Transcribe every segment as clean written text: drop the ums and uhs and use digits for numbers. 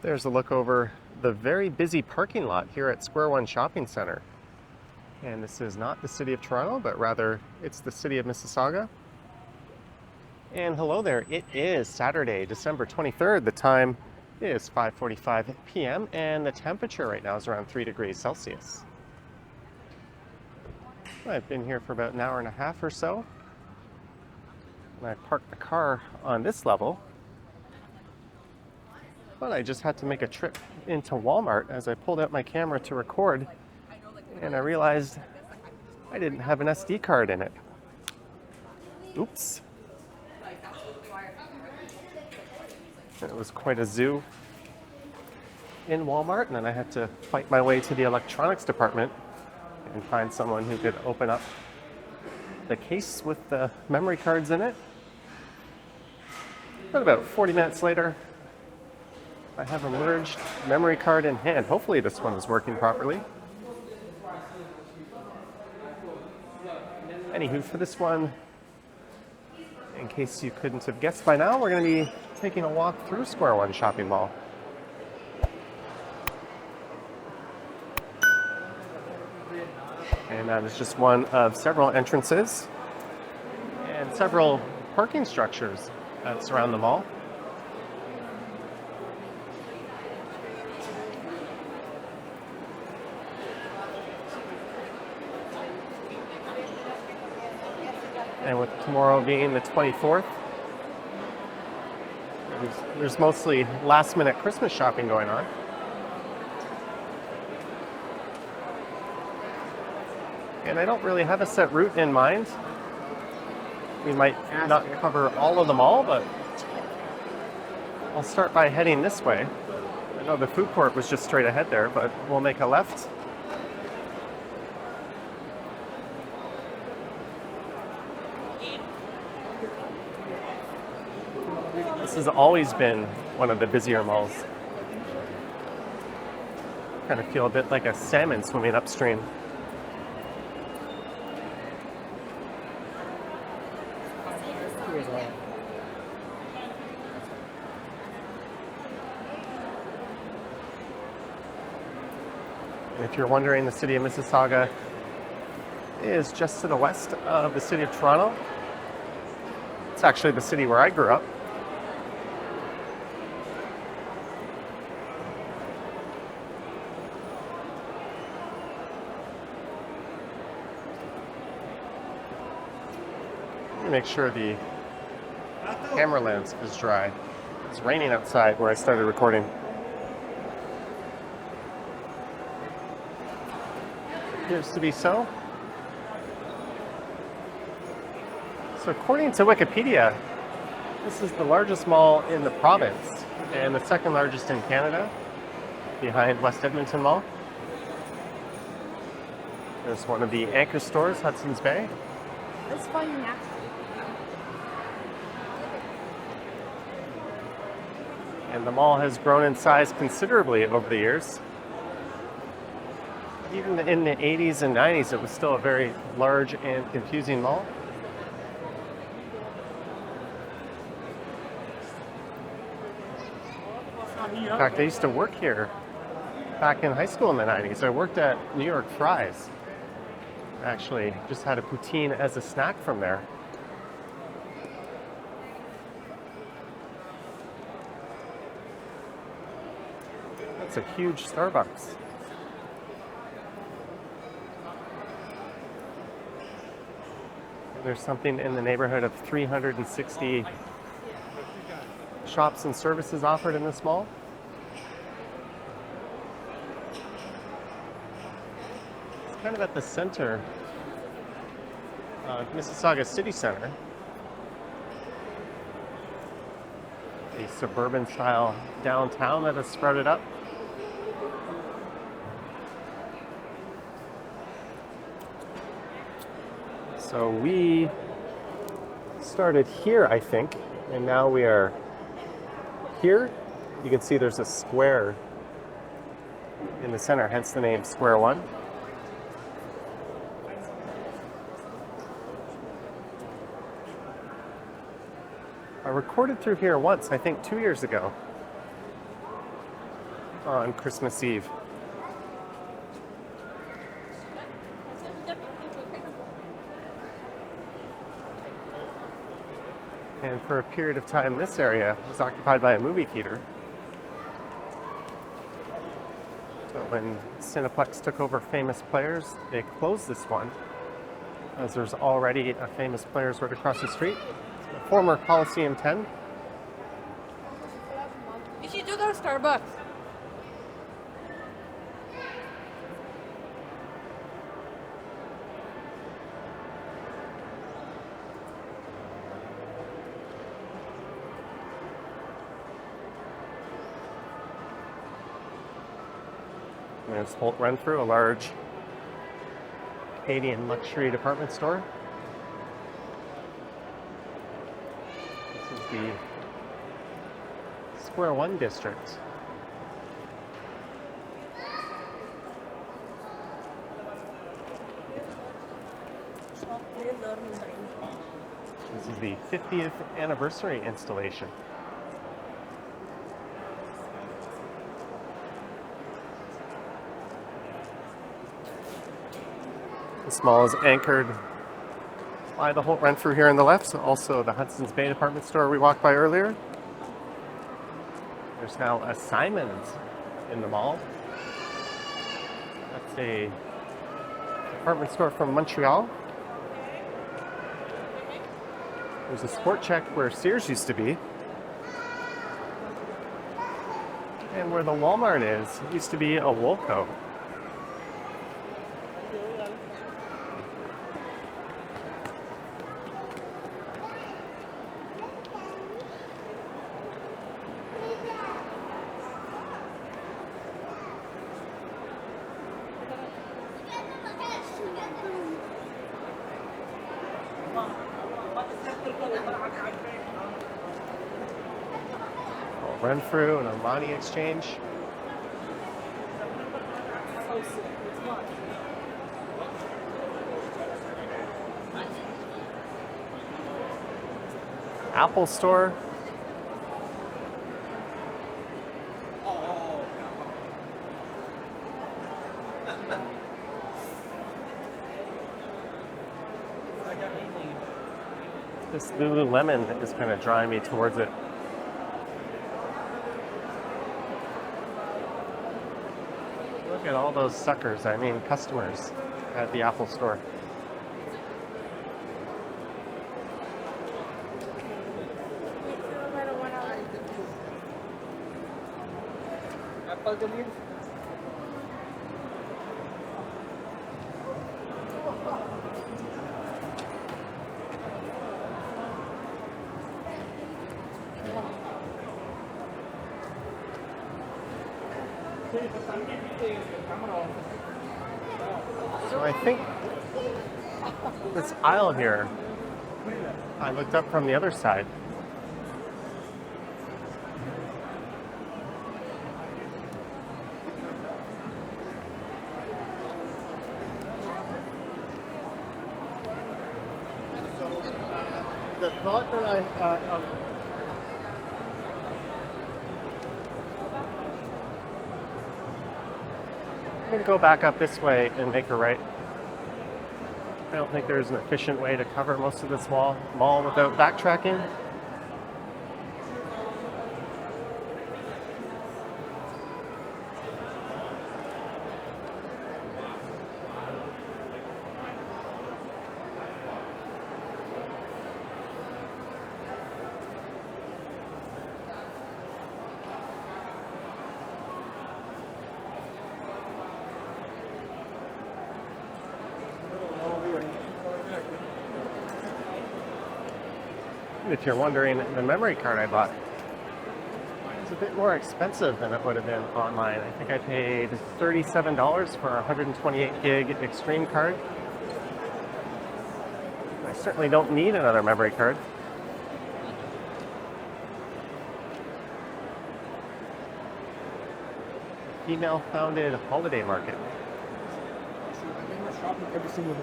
There's a look over the very busy parking lot here at Square One Shopping Center. And this is not the city of Toronto, but rather it's the city of Mississauga. And hello there, it is Saturday, December 23rd. The time is 5:45 p.m. and the temperature right now is around 3 degrees Celsius. I've been here for about an hour and a half or so. And I parked the car on this level. But I just had to make a trip into Walmart as I pulled out my camera to record, and I realized I didn't have an SD card in it. Oops. It was quite a zoo in Walmart, and then I had to fight my way to the electronics department and find someone who could open up the case with the memory cards in it. But about 40 minutes later, I have a merged memory card in hand. Hopefully this one is working properly. Anywho, for this one, in case you couldn't have guessed by now, we're going to be taking a walk through Square One Shopping Mall. And that is just one of several entrances and several parking structures that surround the mall. And with tomorrow being the 24th, there's mostly last-minute Christmas shopping going on. And I don't really have a set route in mind. We might not cover all of the mall, but I'll start by heading this way. I know the food court was just straight ahead there, but we'll make a left. This has always been one of the busier malls. Kind of feel a bit like a salmon swimming upstream. And if you're wondering, the city of Mississauga is just to the west of the city of Toronto. It's actually the city where I grew up. Make sure the camera lens is dry. It's raining outside where I started recording. Appears to be so. So according to Wikipedia, this is the largest mall in the province and the second largest in Canada, behind West Edmonton Mall. There's one of the anchor stores, Hudson's Bay. It's fun now. And the mall has grown in size considerably over the years. Even in the 80s and 90s, it was still a very large and confusing mall. In fact, I used to work here back in high school in the 90s. I worked at New York Fries. I actually just had a poutine as a snack from there. That's a huge Starbucks. There's something in the neighborhood of 360 shops and services offered in this mall. It's kind of at the center of Mississauga City Center. A suburban style downtown that has sprouted up. So we started here, I think, and now we are here. You can see there's a square in the center, hence the name Square One. I recorded through here once, I think 2 years ago. on Christmas Eve. And for a period of time, this area was occupied by a movie theater. But when Cineplex took over Famous Players, they closed this one, as there's already a Famous Players right across the street. The former Coliseum 10. You should do go to Starbucks. There's Holt Renfrew, a large Canadian luxury department store. This is the Square One district. This is the 50th anniversary installation. This mall is anchored by the Holt Renfrew here on the left, also the Hudson's Bay department store we walked by earlier. There's now a Simon's in the mall. That's a department store from Montreal. There's a Sport Check where Sears used to be. And where the Walmart is, it used to be a Woolco. Renfrew and Armani Exchange. Apple Store. This Lululemon is kind of drawing me towards it. Look at all those suckers, I mean customers at the Apple Store. So I think this aisle here, I looked up from the other side. The thought that I'm going to go back up this way and make a right. I don't think there's an efficient way to cover most of this mall without backtracking. If you're wondering, the memory card I bought is a bit more expensive than it would have been online. I think I paid $37 for a 128 gig Extreme card. I certainly don't need another memory card. Female-founded holiday market. Every single day.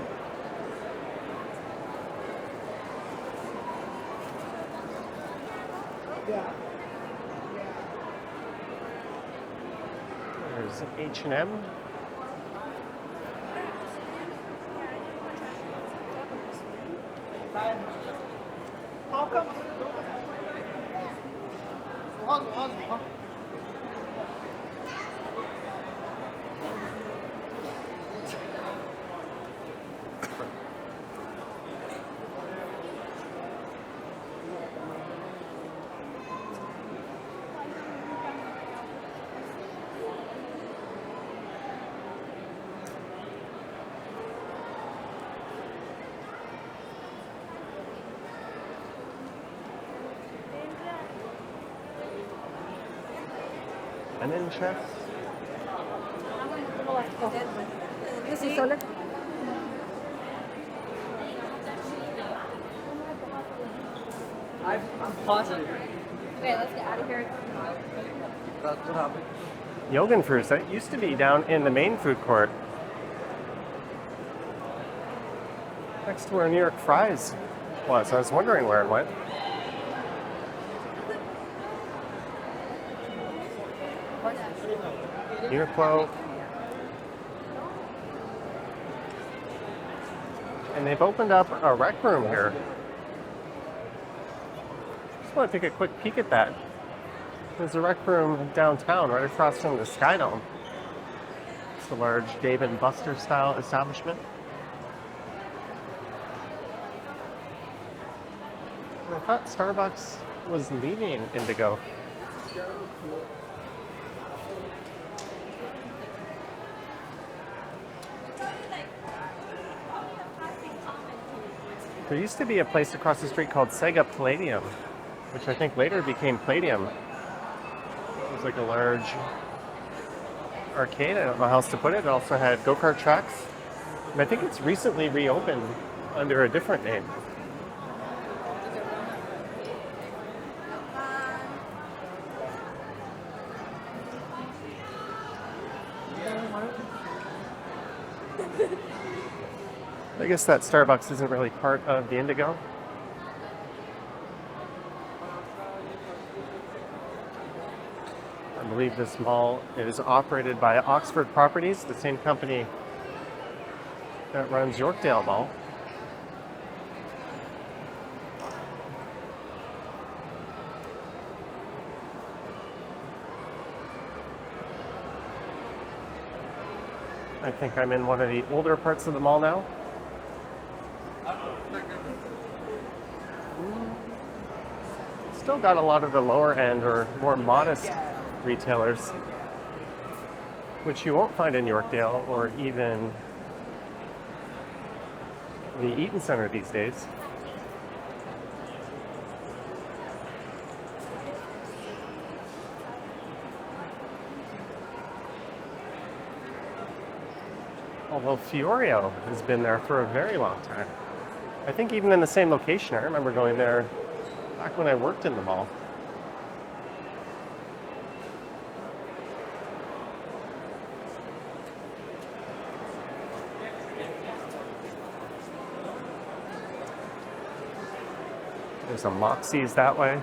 Yeah. There's an H&M. And then chefs. Mississauga. I'm positive. Okay, let's get out of here. That's what happened. Yogan Fruits. That used to be down in the main food court. Next to where New York Fries was. I was wondering where it went. Uniqlo. And they've opened up a rec room here. Just want to take a quick peek at that. There's a rec room downtown right across from the Sky Dome. It's a large Dave and Buster style establishment. And I thought Starbucks was leaving Indigo. There used to be a place across the street called Sega Palladium, which I think later became Palladium. It was like a large arcade. I don't know how else to put it. It also had go-kart tracks. And I think it's recently reopened under a different name. I guess that Starbucks isn't really part of the Indigo. I believe this mall is operated by Oxford Properties, the same company that runs Yorkdale Mall. I think I'm in one of the older parts of the mall now. Still got a lot of the lower end or more modest retailers, which you won't find in Yorkdale or even the Eaton Center these days. Although Fiorio has been there for a very long time. I think even in the same location. I remember going there back when I worked in the mall. There's a Moxie's that way.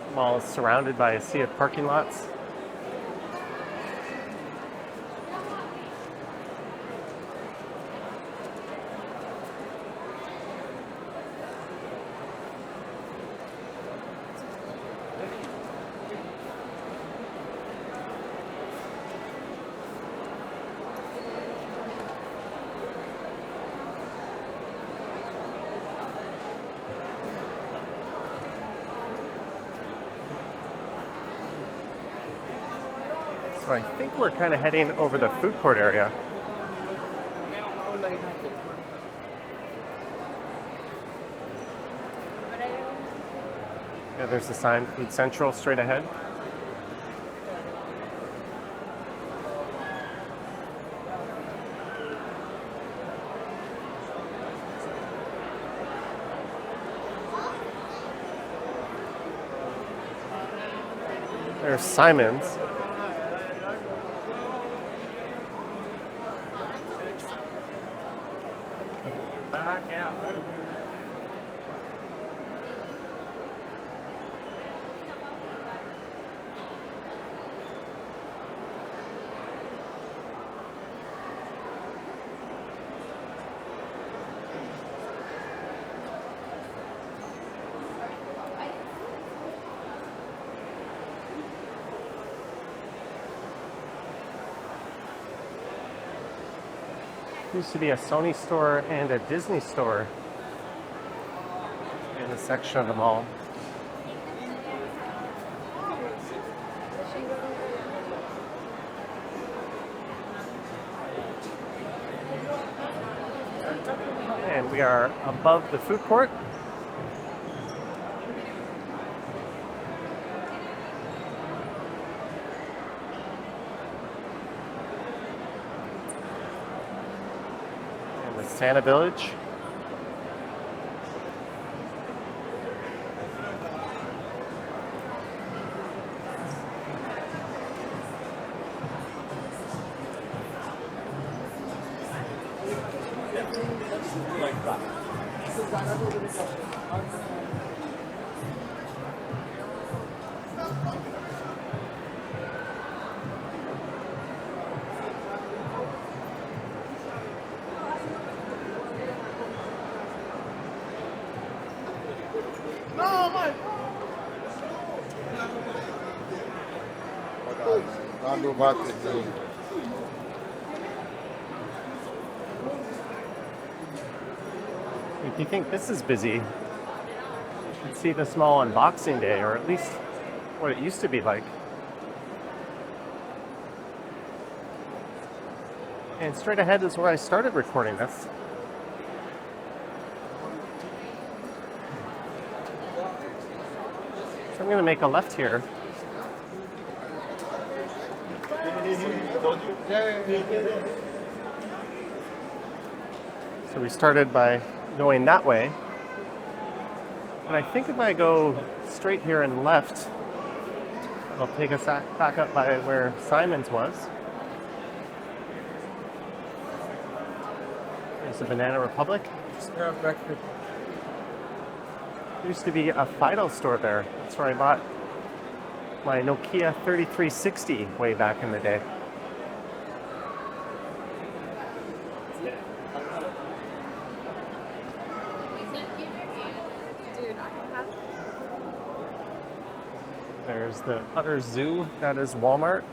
The mall is surrounded by a sea of parking lots. So I think we're kind of heading over the food court area. Yeah, there's the sign, Food Central, straight ahead. There's Simon's. Used to be a Sony store and a Disney store in a section of the mall. And we are above the food court. And the Santa Village. If you think this is busy, you can see the small unboxing day, or at least what it used to be like. And straight ahead is where I started recording this. So I'm going to make a left here. So we started by going that way. And I think if I go straight here and left, it'll take us back up by where Simon's was. There's the Banana Republic. There used to be a Fido store there. That's where I bought my Nokia 3360 way back in the day. There's the other zoo, that is Walmart.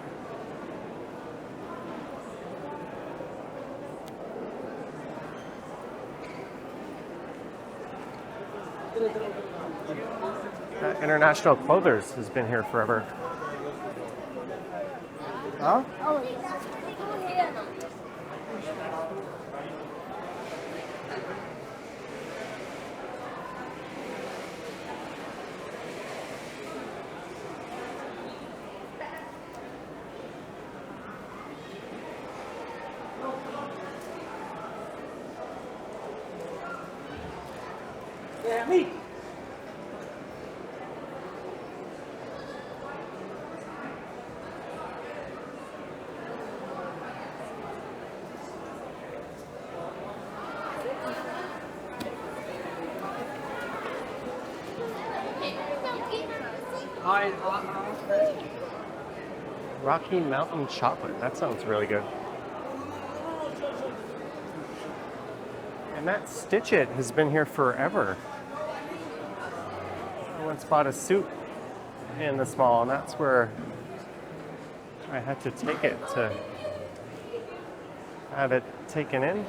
International Clothers has been here forever. Huh? Me. Rocky Mountain chocolate. That sounds really good. And that Stitch It has been here forever. I once bought a suit in this mall, and that's where I had to take it to have it taken in.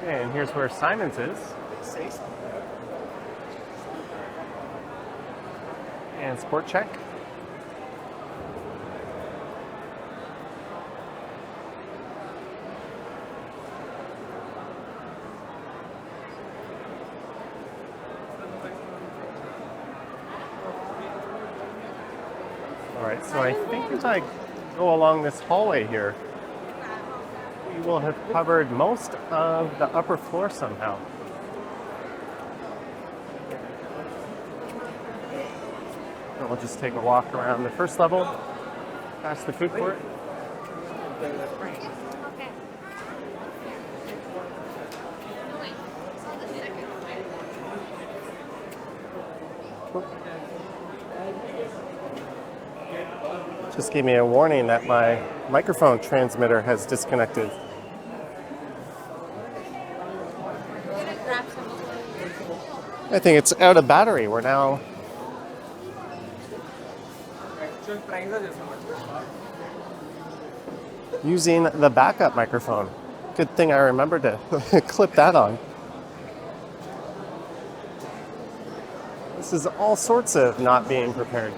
And here's where Simon's is. And Sport Check. Alright, so I think as I go along this hallway here, we will have covered most of the upper floor somehow. So we'll just take a walk around the first level, past the food court. Okay. Just gave me a warning that my microphone transmitter has disconnected. I think it's out of battery. We're now using the backup microphone. Good thing I remembered to clip that on. This is all sorts of not being prepared.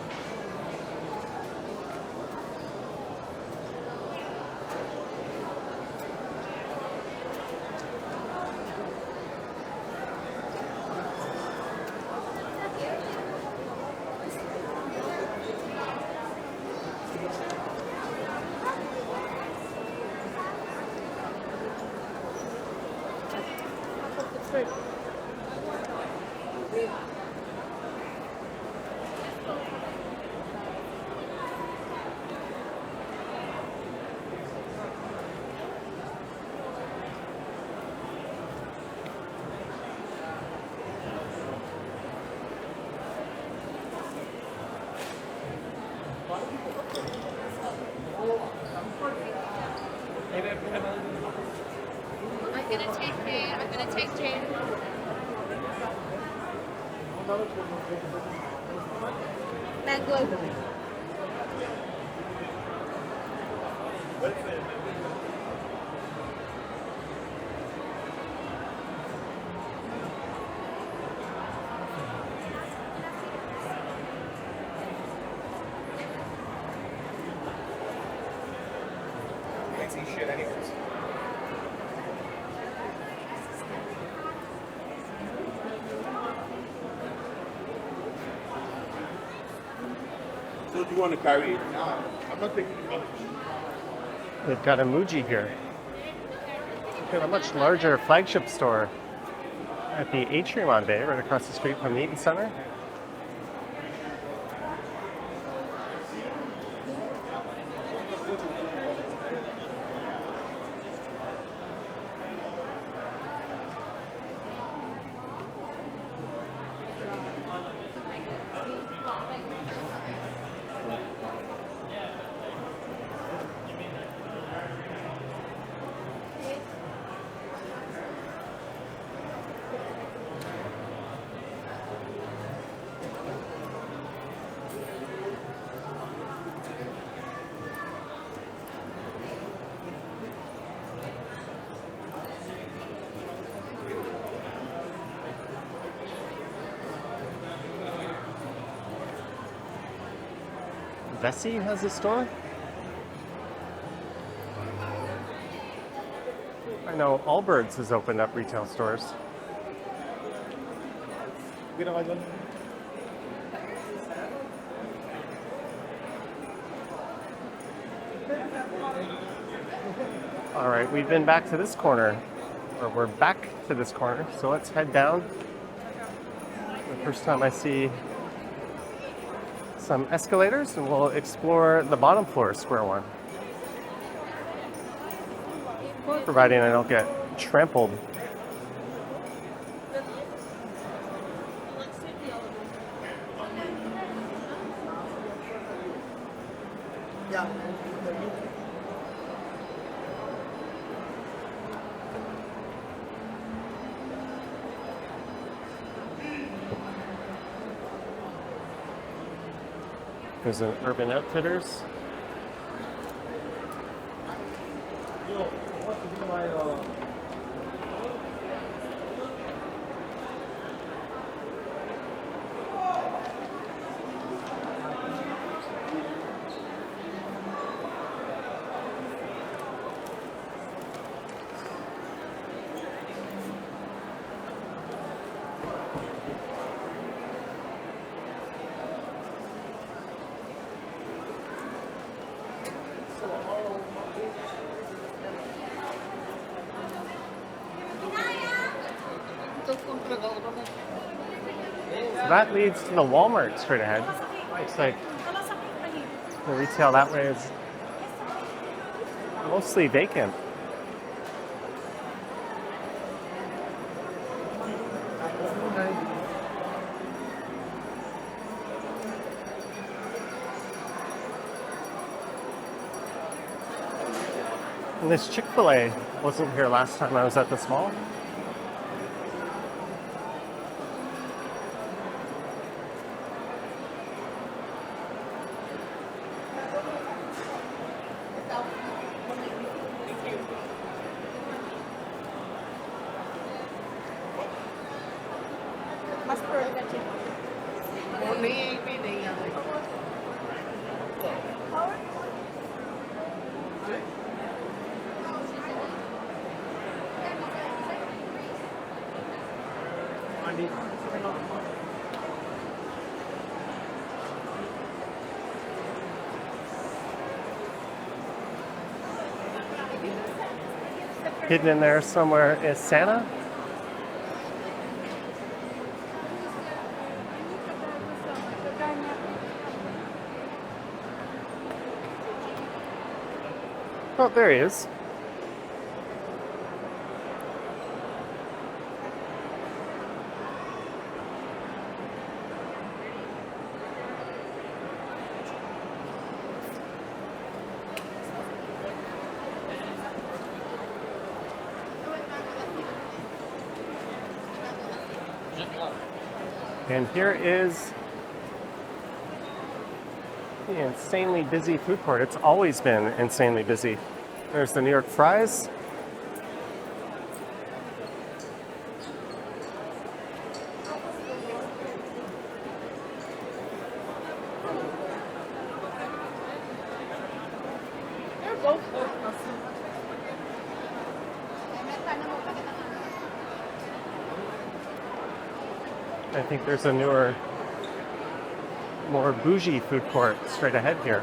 I'm gonna take Jane. Mango. Can't see shit anyways. So do you want to carry it? I'm not taking it. They've got a Muji here. They've got a much larger flagship store at the Atrium on Bay, right across the street from the Eaton Center. Vessi has a store? I know Allbirds has opened up retail stores. All right, we've been back to this corner, or we're back to this corner, so let's head down. The first time I see some escalators, and we'll explore the bottom floor of Square One. Providing I don't get trampled. There's an Urban Outfitters. So that leads to the Walmart straight ahead. Looks like the retail that way is mostly vacant. And this Chick-fil-A wasn't here last time I was at this mall. Hidden in there somewhere is Santa. Oh, there he is. And here is the insanely busy food court. It's always been insanely busy. There's the New York fries. I think there's a newer, more bougie food court straight ahead here.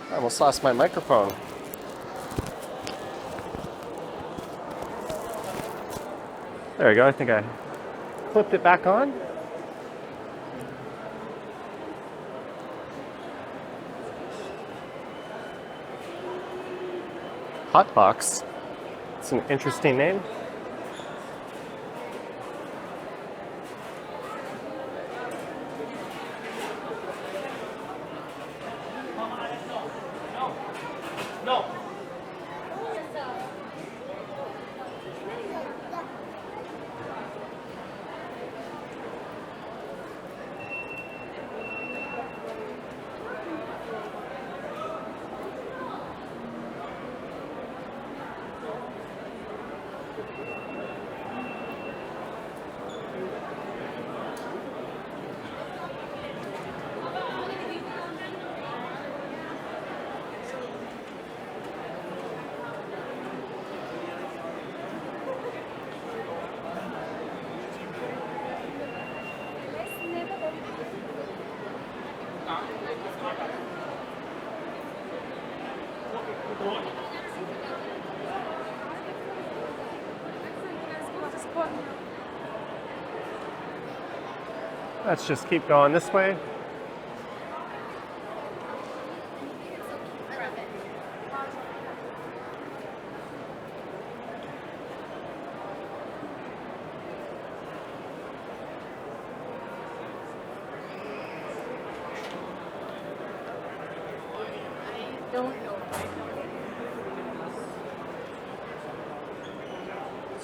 I almost lost my microphone. There we go. I think I flipped it back on. Hotbox. It's an interesting name. Let's just keep going this way.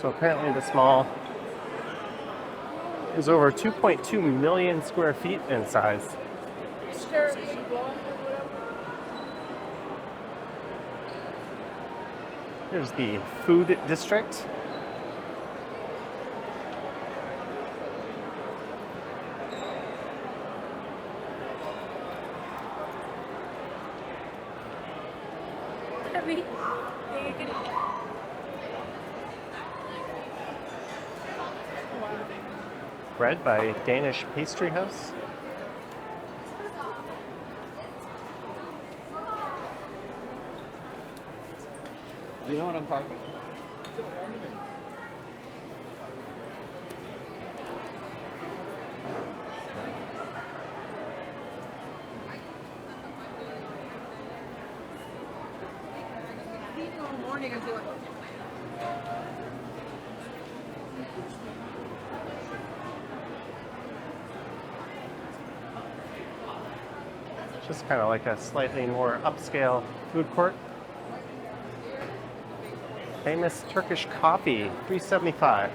So apparently this mall is over 2.2 million square feet in size. Here's the food district. bread by Danish Pastry House. You know what I'm talking about? Morning until Just kind of like a slightly more upscale food court. Famous Turkish coffee, $3.75.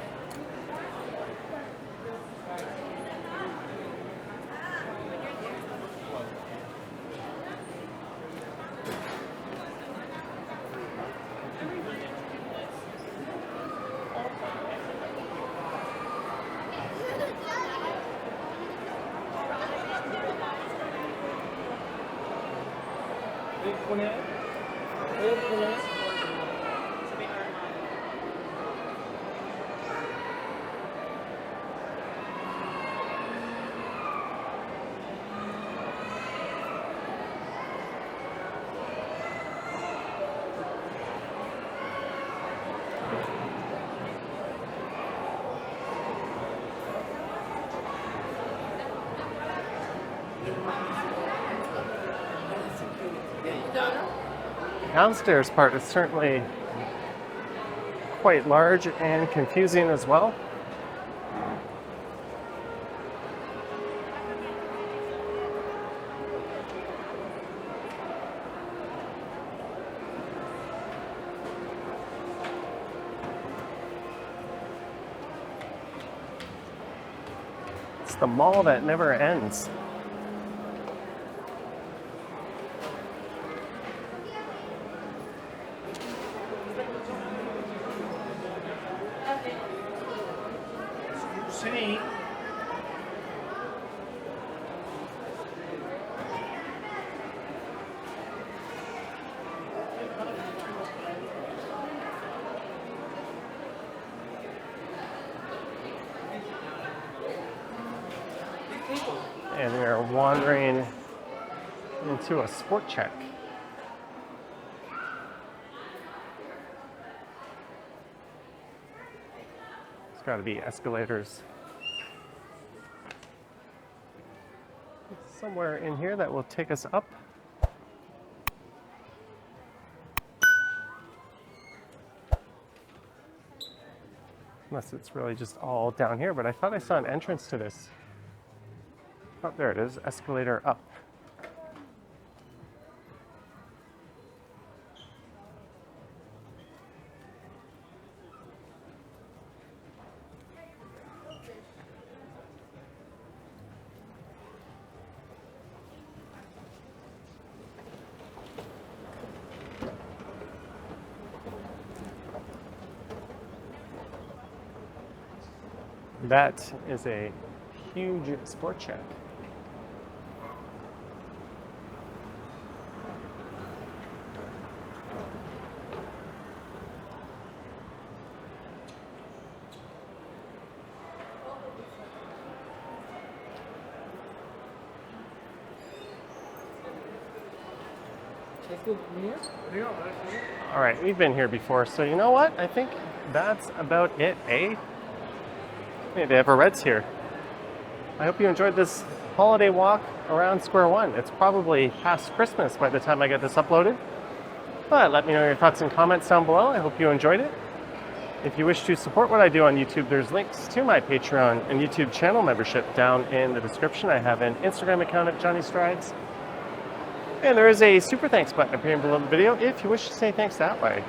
Downstairs part is certainly quite large and confusing as well. It's the mall that never ends. And we are wandering into a sport check. There's got to be escalators somewhere in here that will take us up. Unless it's really just all down here, but I thought I saw an entrance to this. Oh, there it is, escalator up. That is a huge sport check. All right, we've been here before, so you know what? I think that's about it, eh? Hey, they have a Reds here. I hope you enjoyed this holiday walk around Square One. It's probably past Christmas by the time I get this uploaded. But let me know your thoughts and comments down below. I hope you enjoyed it. If you wish to support what I do on YouTube, there's links to my Patreon and YouTube channel membership down in the description. I have an Instagram account at Johnny Strides. And there is a super thanks button appearing below the video if you wish to say thanks that way.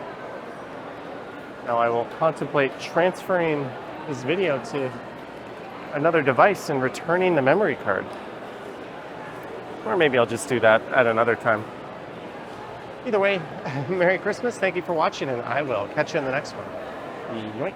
Now I will contemplate transferring this video to another device and returning the memory card. Or maybe I'll just do that at another time. Either way, Merry Christmas, thank you for watching, and I will catch you in the next one. Yoink.